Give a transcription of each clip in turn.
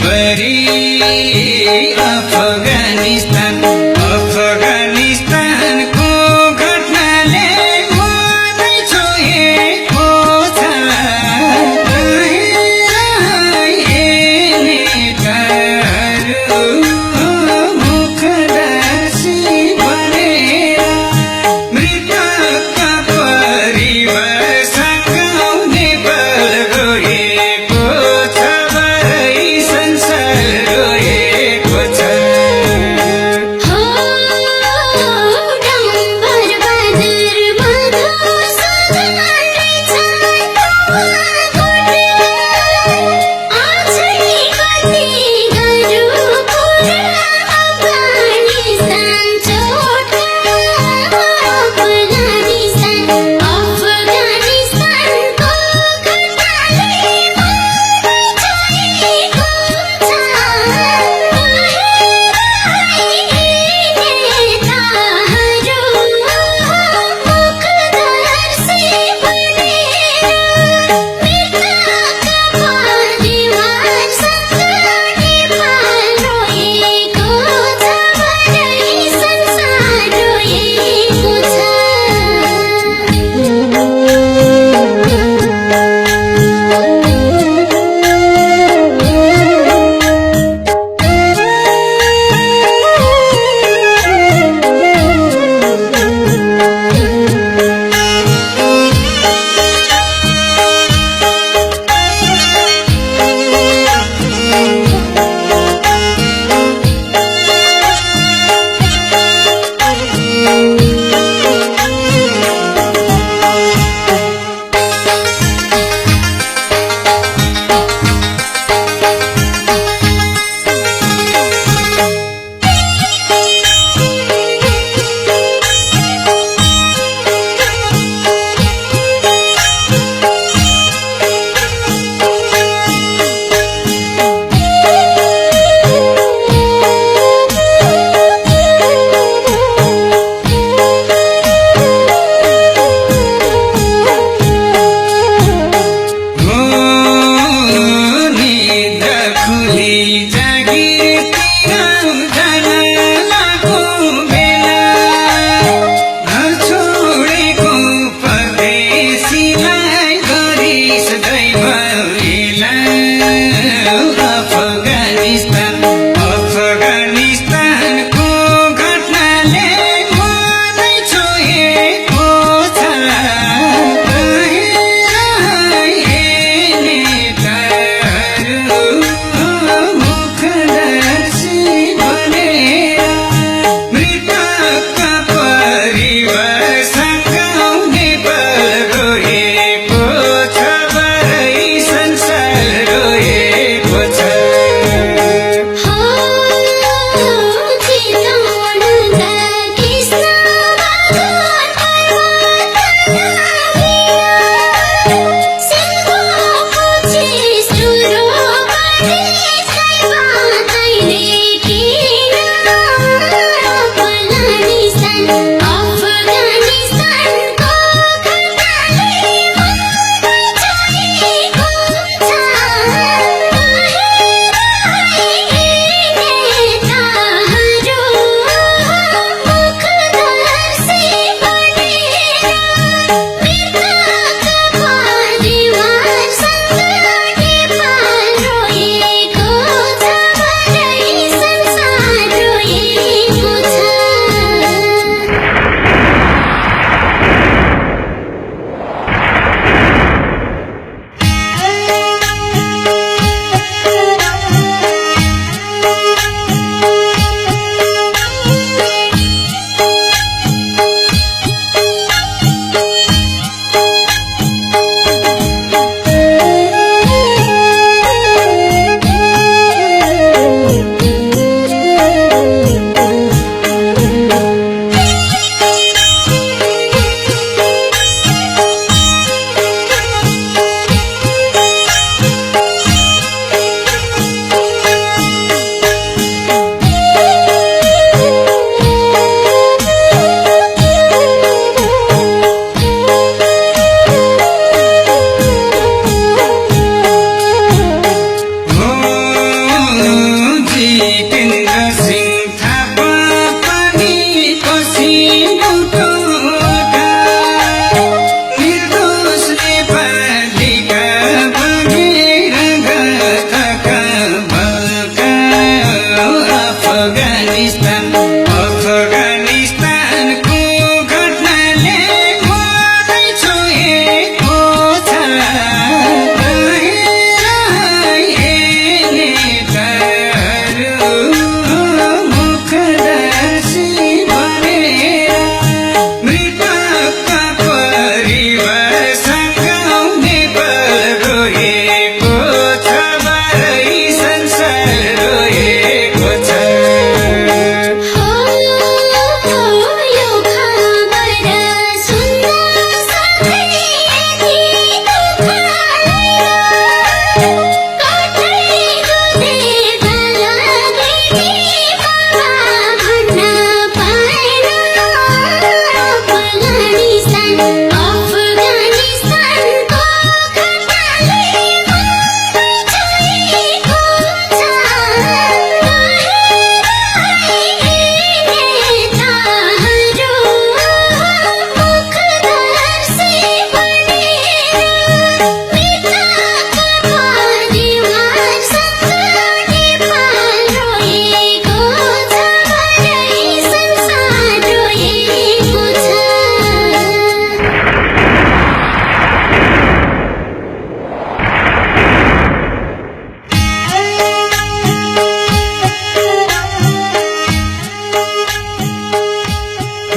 भरि अफगानिस्तानको घटनाले मनै छोएको छ। नेताहरू मुखदासी बनेर मृतकका परिवारसँग नेपाल गएको छ। भरै संसार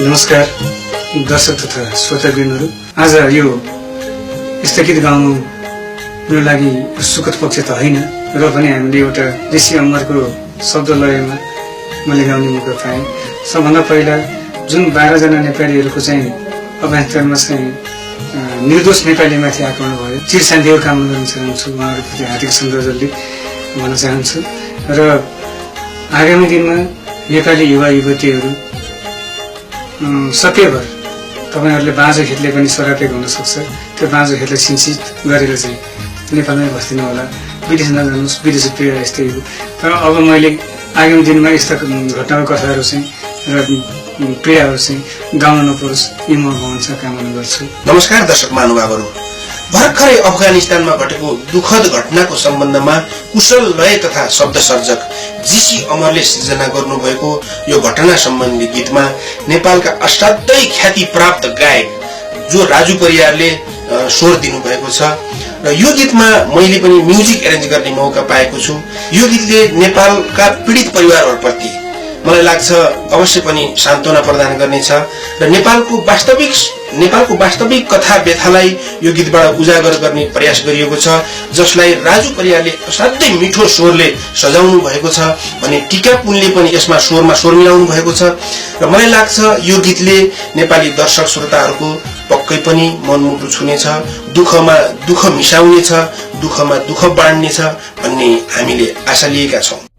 नमस्कार दर्शक तथा श्रोतावृन्दहरू। आज यो यस्ता गीत गाउनु मेरो लागि सुखद पक्ष त होइन, र पनि हामीले एउटा ऋषि अमरको शब्द लयमा मैले गाउने मौका पाएँ। सबभन्दा पहिला जुन 12 जना नेपालीहरूको चाहिँ अभ्यन्तरमा चाहिँ निर्दोष नेपालीमाथि आक्रमण भयो, चिर शान्तिको कामना गर्न चाहन्छु, उहाँहरूप्रति हार्दिक श्रद्धाञ्जली भन्न चाहन्छु। र आगामी दिनमा नेपाली युवा युवतीहरू सकेभर तपाईहरुले बाँझो खेतले पनि सरापेको हुन सक्छ, त्यो बाँझो खेतलाई सिंचित गरेर चाहिँ नेपालमै बस्दिनु होला, विदेश नजानुहोस्, विदेशी पीडा यस्तै हो। तर अब मैले आगामी दिनमा यस्ता घटनाको कथाहरू चाहिँ र पीडाहरू चाहिँ गाउन नपरोस्, यी म भन्छ कामना गर्छु। नमस्कार दर्शक महानुभावहरू, भर्खरै अफगानिस्तानमा घटेको दुखद घटनाको सम्बन्धमा कुशल लय तथा शब्द सर्जक जीसी अमरले सृजना गर्नुभएको यो घटना सम्बन्धी गीतमा नेपालका असाध्यै ख्याति प्राप्त गायक जो राजु परियारले स्वर दिनुभएको छ र यो गीतमा मैले पनि म्युजिक एरेन्ज गर्ने मौका पाएको छु। यो गीतले नेपालका पीडित परिवारहरूप्रति मलाई लाग्छ अवश्य पनि सान्त्वना प्रदान गर्नेछ र नेपालको वास्तविक कथा व्यथालाई यो गीतबाट उजागर गर्ने प्रयास गरिएको छ, जसलाई राजु परियारले असाध्यै मिठो स्वरले सजाउनु भएको छ भने टीका पुनले पनि यसमा स्वरमा स्वर मिलाउनु भएको छ र मलाई लाग्छ यो गीतले नेपाली दर्शक श्रोताहरूको पक्कै पनि मनमुटु छुनेछ, दुःखमा दुःख मिसाउनेछ, दुःखमा दुःख बाँड्नेछ भन्ने हामीले आशा लिएका छौं।